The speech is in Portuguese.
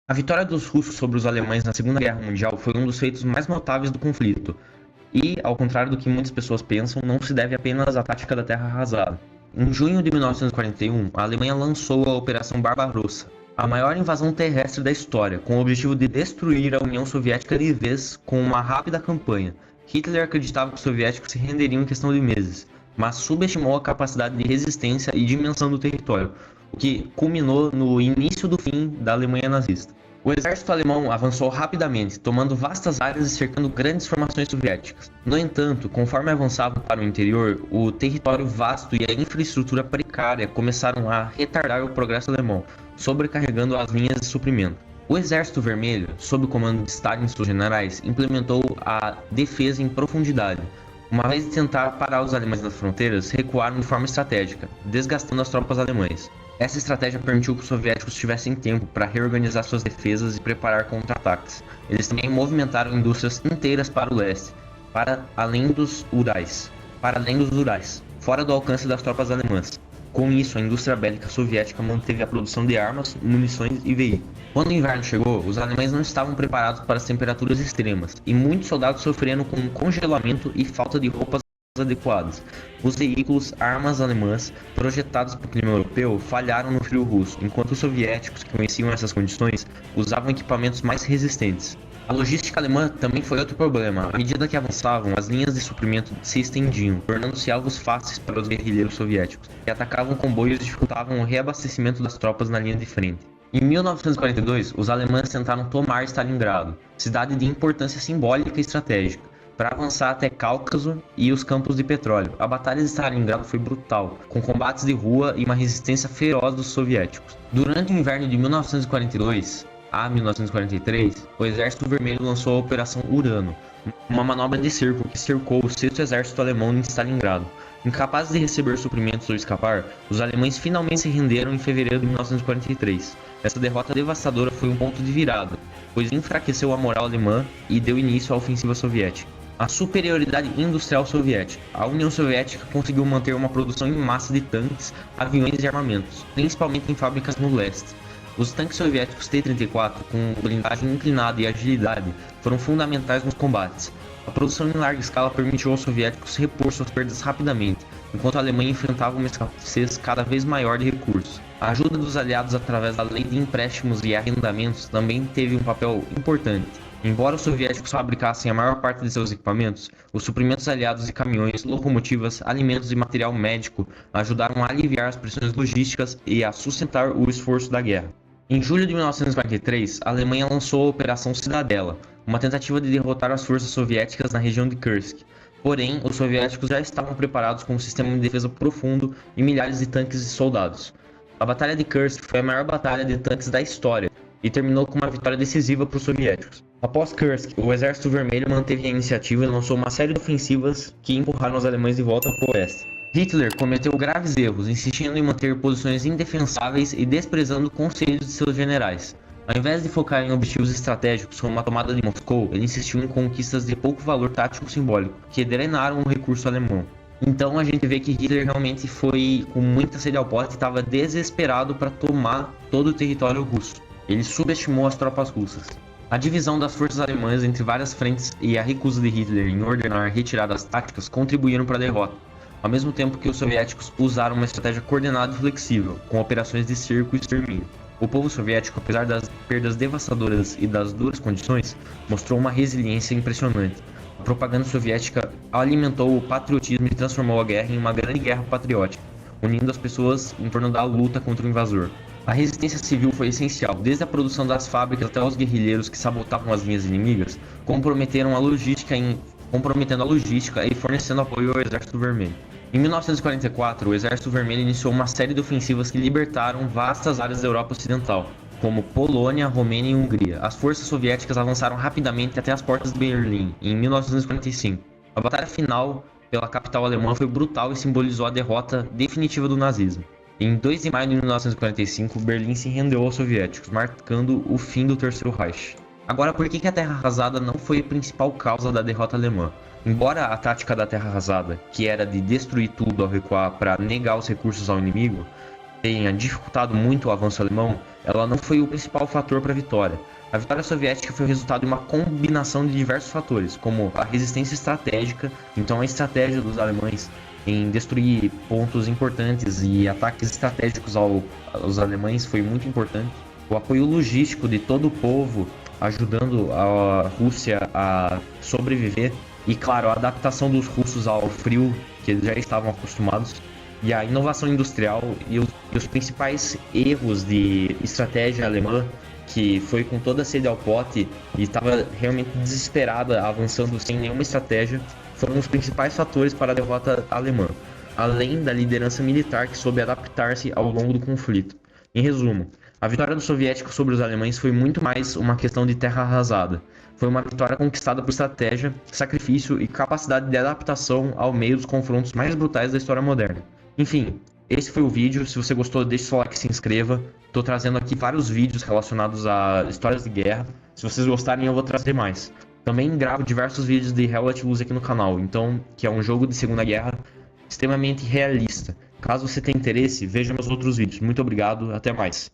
A vitória dos russos sobre os alemães na Segunda Guerra Mundial foi um dos feitos mais notáveis do conflito, e, ao contrário do que muitas pessoas pensam, não se deve apenas à tática da terra arrasada. Em junho de 1941, a Alemanha lançou a Operação Barbarossa, a maior invasão terrestre da história, com o objetivo de destruir a União Soviética de vez com uma rápida campanha. Hitler acreditava que os soviéticos se renderiam em questão de meses, mas subestimou a capacidade de resistência e dimensão do território, o que culminou no início do fim da Alemanha nazista. O exército alemão avançou rapidamente, tomando vastas áreas e cercando grandes formações soviéticas. No entanto, conforme avançavam para o interior, o território vasto e a infraestrutura precária começaram a retardar o progresso alemão, sobrecarregando as linhas de suprimento. O Exército Vermelho, sob o comando de Stalin e seus generais, implementou a defesa em profundidade. Uma vez de tentar parar os alemães nas fronteiras, recuaram de forma estratégica, desgastando as tropas alemãs. Essa estratégia permitiu que os soviéticos tivessem tempo para reorganizar suas defesas e preparar contra-ataques. Eles também movimentaram indústrias inteiras para o leste, para além dos Urais, fora do alcance das tropas alemãs. Com isso, a indústria bélica soviética manteve a produção de armas, munições e veículos. Quando o inverno chegou, os alemães não estavam preparados para as temperaturas extremas, e muitos soldados sofreram com congelamento e falta de roupas adequadas. Os veículos, armas alemãs, projetados para o clima europeu, falharam no frio russo, enquanto os soviéticos, que conheciam essas condições, usavam equipamentos mais resistentes. A logística alemã também foi outro problema. À medida que avançavam, as linhas de suprimento se estendiam, tornando-se alvos fáceis para os guerrilheiros soviéticos, que atacavam comboios e dificultavam o reabastecimento das tropas na linha de frente. Em 1942, os alemães tentaram tomar Stalingrado, cidade de importância simbólica e estratégica, para avançar até Cáucaso e os campos de petróleo. A Batalha de Stalingrado foi brutal, com combates de rua e uma resistência feroz dos soviéticos. Durante o inverno de 1942 a 1943, o Exército Vermelho lançou a Operação Urano, uma manobra de cerco que cercou o 6º Exército Alemão em Stalingrado. Incapazes de receber suprimentos ou escapar, os alemães finalmente se renderam em fevereiro de 1943. Essa derrota devastadora foi um ponto de virada, pois enfraqueceu a moral alemã e deu início à ofensiva soviética. A superioridade industrial soviética. A União Soviética conseguiu manter uma produção em massa de tanques, aviões e armamentos, principalmente em fábricas no leste. Os tanques soviéticos T-34, com blindagem inclinada e agilidade, foram fundamentais nos combates. A produção em larga escala permitiu aos soviéticos repor suas perdas rapidamente, enquanto a Alemanha enfrentava uma escassez cada vez maior de recursos. A ajuda dos aliados através da lei de empréstimos e arrendamentos também teve um papel importante. Embora os soviéticos fabricassem a maior parte de seus equipamentos, os suprimentos aliados de caminhões, locomotivas, alimentos e material médico ajudaram a aliviar as pressões logísticas e a sustentar o esforço da guerra. Em julho de 1943, a Alemanha lançou a Operação Cidadela, uma tentativa de derrotar as forças soviéticas na região de Kursk. Porém, os soviéticos já estavam preparados com um sistema de defesa profundo e milhares de tanques e soldados. A Batalha de Kursk foi a maior batalha de tanques da história e terminou com uma vitória decisiva para os soviéticos. Após Kursk, o Exército Vermelho manteve a iniciativa e lançou uma série de ofensivas que empurraram os alemães de volta para o oeste. Hitler cometeu graves erros, insistindo em manter posições indefensáveis e desprezando conselhos de seus generais. Ao invés de focar em objetivos estratégicos como a tomada de Moscou, ele insistiu em conquistas de pouco valor tático simbólico, que drenaram o recurso alemão. Então a gente vê que Hitler realmente foi com muita sede ao pote e estava desesperado para tomar todo o território russo. Ele subestimou as tropas russas. A divisão das forças alemãs entre várias frentes e a recusa de Hitler em ordenar retiradas táticas contribuíram para a derrota, ao mesmo tempo que os soviéticos usaram uma estratégia coordenada e flexível, com operações de cerco e extermínio. O povo soviético, apesar das perdas devastadoras e das duras condições, mostrou uma resiliência impressionante. A propaganda soviética alimentou o patriotismo e transformou a guerra em uma grande guerra patriótica, unindo as pessoas em torno da luta contra o invasor. A resistência civil foi essencial, desde a produção das fábricas até os guerrilheiros que sabotavam as linhas inimigas, comprometendo a logística e fornecendo apoio ao Exército Vermelho. Em 1944, o Exército Vermelho iniciou uma série de ofensivas que libertaram vastas áreas da Europa Ocidental, como Polônia, Romênia e Hungria. As forças soviéticas avançaram rapidamente até as portas de Berlim, em 1945. A batalha final pela capital alemã foi brutal e simbolizou a derrota definitiva do nazismo. Em 2 de maio de 1945, Berlim se rendeu aos soviéticos, marcando o fim do Terceiro Reich. Agora, por que a terra arrasada não foi a principal causa da derrota alemã? Embora a tática da terra arrasada, que era de destruir tudo ao recuar para negar os recursos ao inimigo, tenha dificultado muito o avanço alemão, ela não foi o principal fator para a vitória. A vitória soviética foi o resultado de uma combinação de diversos fatores, como a resistência estratégica, então a estratégia dos alemães em destruir pontos importantes e ataques estratégicos aos alemães foi muito importante. O apoio logístico de todo o povo ajudando a Rússia a sobreviver e, claro, a adaptação dos russos ao frio que eles já estavam acostumados e a inovação industrial e os principais erros de estratégia alemã, que foi com toda a sede ao pote e estava realmente desesperada, avançando sem nenhuma estratégia, foram os principais fatores para a derrota alemã, além da liderança militar que soube adaptar-se ao longo do conflito. Em resumo, a vitória dos soviéticos sobre os alemães foi muito mais uma questão de terra arrasada. Foi uma vitória conquistada por estratégia, sacrifício e capacidade de adaptação ao meio dos confrontos mais brutais da história moderna. Enfim, esse foi o vídeo. Se você gostou, deixe seu like e se inscreva. Estou trazendo aqui vários vídeos relacionados a histórias de guerra. Se vocês gostarem, eu vou trazer mais. Também gravo diversos vídeos de Relativos aqui no canal, então, que é um jogo de Segunda Guerra extremamente realista. Caso você tenha interesse, veja meus outros vídeos. Muito obrigado, até mais.